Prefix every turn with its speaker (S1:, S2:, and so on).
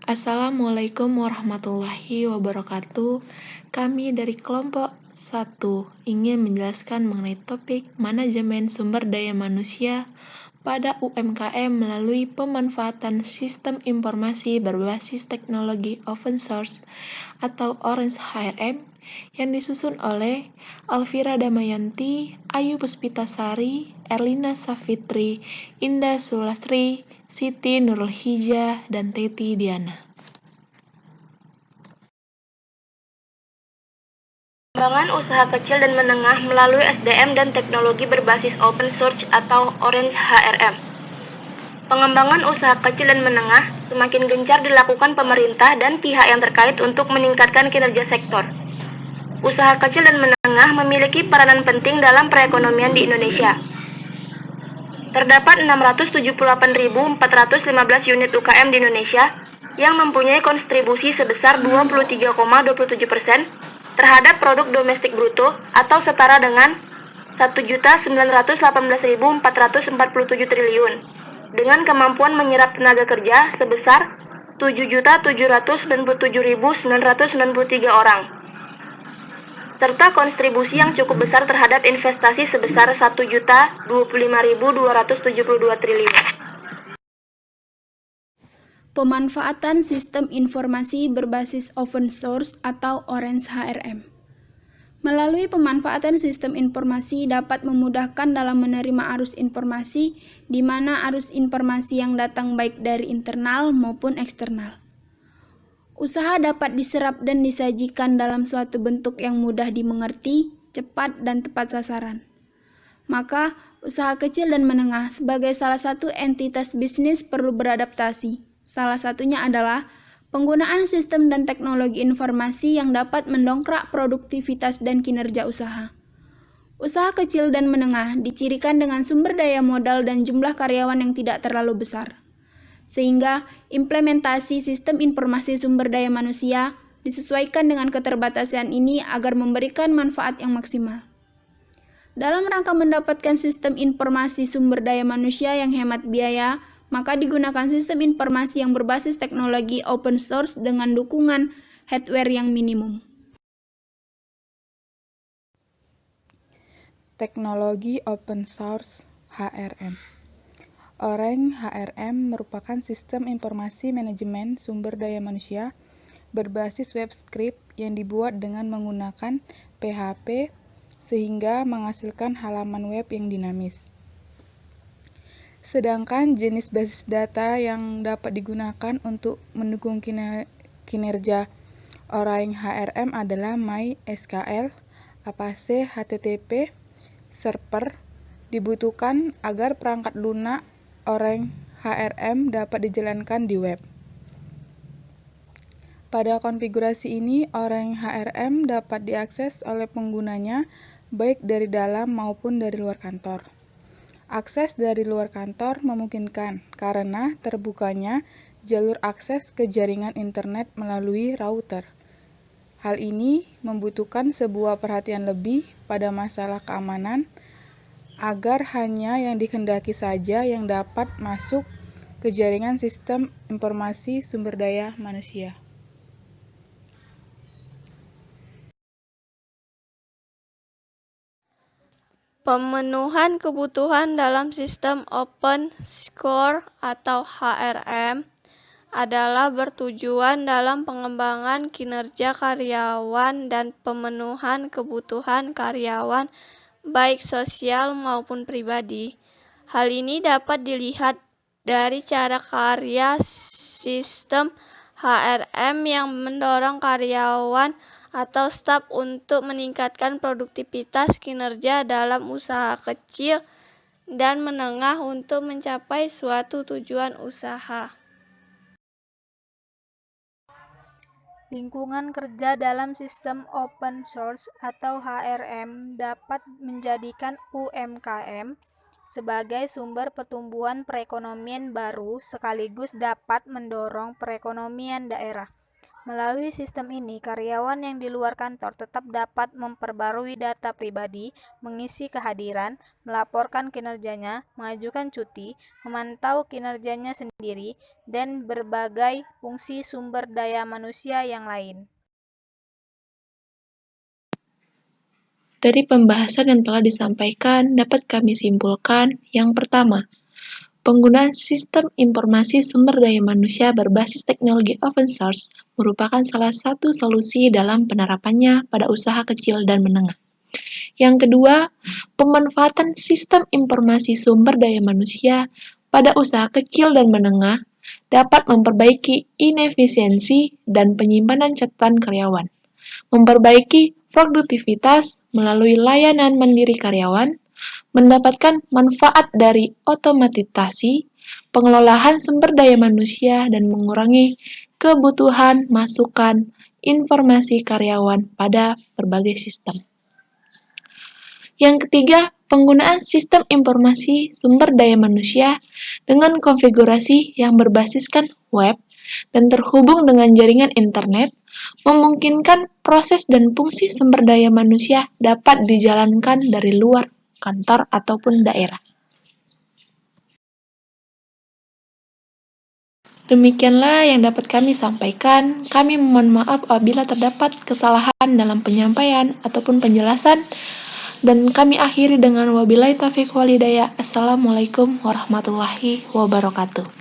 S1: Assalamualaikum warahmatullahi wabarakatuh. Kami dari kelompok 1 ingin menjelaskan mengenai topik manajemen sumber daya manusia pada UMKM melalui pemanfaatan sistem informasi berbasis teknologi open source atau Orange HRM yang disusun oleh Alvira Damayanti, Ayu Puspitasari, Erlina Safitri, Indah Sulastri, Siti Nurul Hijah, dan Teti Diana.
S2: Pengembangan usaha kecil dan menengah melalui SDM dan teknologi berbasis open source atau Orange HRM. Pengembangan usaha kecil dan menengah semakin gencar dilakukan pemerintah dan pihak yang terkait untuk meningkatkan kinerja sektor. Usaha kecil dan menengah memiliki peranan penting dalam perekonomian di Indonesia. Terdapat 678.415 unit UKM di Indonesia yang mempunyai kontribusi sebesar 23,27% terhadap produk domestik bruto atau setara dengan 1.918.447 triliun dengan kemampuan menyerap tenaga kerja sebesar 7.797.993 orang serta kontribusi yang cukup besar terhadap investasi sebesar 1.025.272 triliun.
S3: Pemanfaatan sistem informasi berbasis open source atau Orange HRM. Melalui pemanfaatan sistem informasi dapat memudahkan dalam menerima arus informasi, di mana arus informasi yang datang baik dari internal maupun eksternal. Usaha dapat diserap dan disajikan dalam suatu bentuk yang mudah dimengerti, cepat, dan tepat sasaran. Maka, usaha kecil dan menengah sebagai salah satu entitas bisnis perlu beradaptasi. Salah satunya adalah penggunaan sistem dan teknologi informasi yang dapat mendongkrak produktivitas dan kinerja usaha. Usaha kecil dan menengah dicirikan dengan sumber daya modal dan jumlah karyawan yang tidak terlalu besar. Sehingga implementasi sistem informasi sumber daya manusia disesuaikan dengan keterbatasan ini agar memberikan manfaat yang maksimal. Dalam rangka mendapatkan sistem informasi sumber daya manusia yang hemat biaya, maka digunakan sistem informasi yang berbasis teknologi open source dengan dukungan hardware yang minimum.
S4: Teknologi open source HRM. Orange HRM merupakan sistem informasi manajemen sumber daya manusia berbasis web script yang dibuat dengan menggunakan PHP sehingga menghasilkan halaman web yang dinamis. Sedangkan jenis basis data yang dapat digunakan untuk mendukung kinerja Orange HRM adalah MySQL, Apache HTTP, server dibutuhkan agar perangkat lunak Orange HRM dapat dijalankan di web. Pada konfigurasi ini, Orange HRM dapat diakses oleh penggunanya baik dari dalam maupun dari luar kantor. Akses dari luar kantor memungkinkan karena terbukanya jalur akses ke jaringan internet melalui router. Hal ini membutuhkan sebuah perhatian lebih pada masalah keamanan agar hanya yang dikehendaki saja yang dapat masuk ke jaringan sistem informasi sumber daya manusia.
S5: Pemenuhan kebutuhan dalam sistem open source atau HRM adalah bertujuan dalam pengembangan kinerja karyawan dan pemenuhan kebutuhan karyawan baik sosial maupun pribadi. Hal ini dapat dilihat dari cara kerja sistem HRM yang mendorong karyawan atau staf untuk meningkatkan produktivitas kinerja dalam usaha kecil dan menengah untuk mencapai suatu tujuan usaha.
S6: Lingkungan kerja dalam sistem open source atau HRM dapat menjadikan UMKM sebagai sumber pertumbuhan perekonomian baru sekaligus dapat mendorong perekonomian daerah. Melalui sistem ini, karyawan yang di luar kantor tetap dapat memperbarui data pribadi, mengisi kehadiran, melaporkan kinerjanya, mengajukan cuti, memantau kinerjanya sendiri, dan berbagai fungsi sumber daya manusia yang lain.
S1: Dari pembahasan yang telah disampaikan, dapat kami simpulkan yang pertama, penggunaan sistem informasi sumber daya manusia berbasis teknologi open source merupakan salah satu solusi dalam penerapannya pada usaha kecil dan menengah. Yang kedua, pemanfaatan sistem informasi sumber daya manusia pada usaha kecil dan menengah dapat memperbaiki inefisiensi dan penyimpanan catatan karyawan, memperbaiki produktivitas melalui layanan mandiri karyawan, mendapatkan manfaat dari otomatisasi, pengelolaan sumber daya manusia, dan mengurangi kebutuhan masukan informasi karyawan pada berbagai sistem. Yang ketiga, penggunaan sistem informasi sumber daya manusia dengan konfigurasi yang berbasiskan web dan terhubung dengan jaringan internet memungkinkan proses dan fungsi sumber daya manusia dapat dijalankan dari luar kantor ataupun daerah. Demikianlah yang dapat kami sampaikan. Kami mohon maaf apabila terdapat kesalahan dalam penyampaian ataupun penjelasan. Dan kami akhiri dengan wabillahi taufiq wal hidayah. Assalamualaikum warahmatullahi wabarakatuh.